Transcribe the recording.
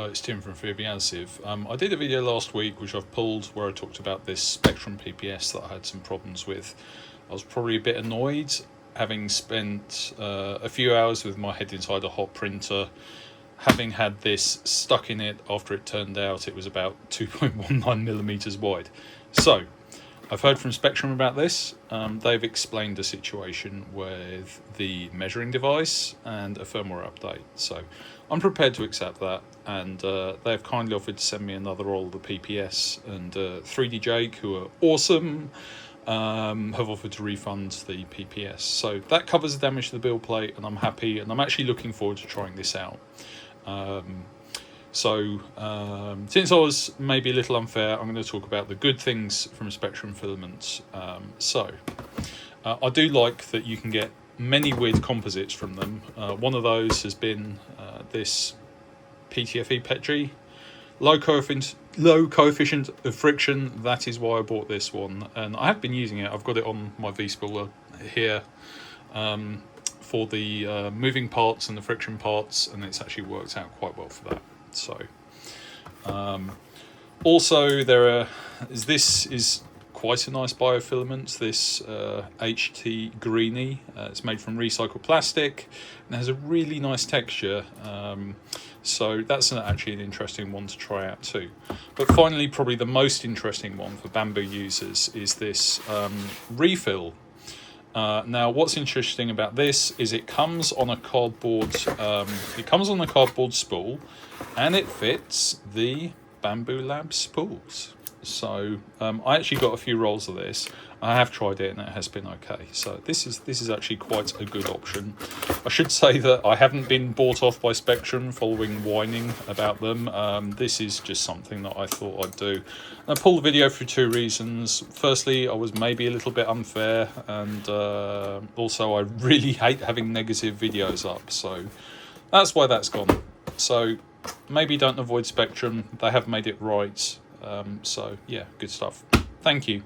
It's Tim from Filaments. I did a video last week which I've pulled where I talked about this Spectrum PPS that I had some problems with. I was probably a bit annoyed having spent a few hours with my head inside a hot printer, having had this stuck in it after it turned out it was about 2.19 millimeters wide. So I've heard from Spectrum about this. They've explained the situation with the measuring device and a firmware update. So I'm prepared to accept that, and they've kindly offered to send me another roll of the PPS, and 3D Jake, who are awesome, have offered to refund the PPS. So that covers the damage to the build plate, and I'm happy, and I'm actually looking forward to trying this out. Since I was maybe a little unfair, I'm going to talk about the good things from Spectrum Filaments. I do like that you can get many weird composites from them. One of those has been this PTFE Petri. Low coefficient of friction, that is why I bought this one. And I have been using it. I've got it on my V-spooler here for the moving parts and the friction parts, and it's actually worked out quite well for that. So also this is quite a nice biofilament, this HT Greenie. It's made from recycled plastic and has a really nice texture, so that's actually an interesting one to try out too. But finally, probably the most interesting one for bamboo users is this refill. Now, what's interesting about this is it comes on a cardboard. It comes on a cardboard spool, and it fits the Bamboo Lab spools. So I actually got a few rolls of this. I have tried it and it has been okay. So this is actually quite a good option. I should say that I haven't been bought off by Spectrum following whining about them. This is just something that I thought I'd do. And I pulled the video for two reasons. Firstly, I was maybe a little bit unfair, and also I really hate having negative videos up. So that's why that's gone. So maybe don't avoid Spectrum. They have made it right. So yeah, good stuff. Thank you.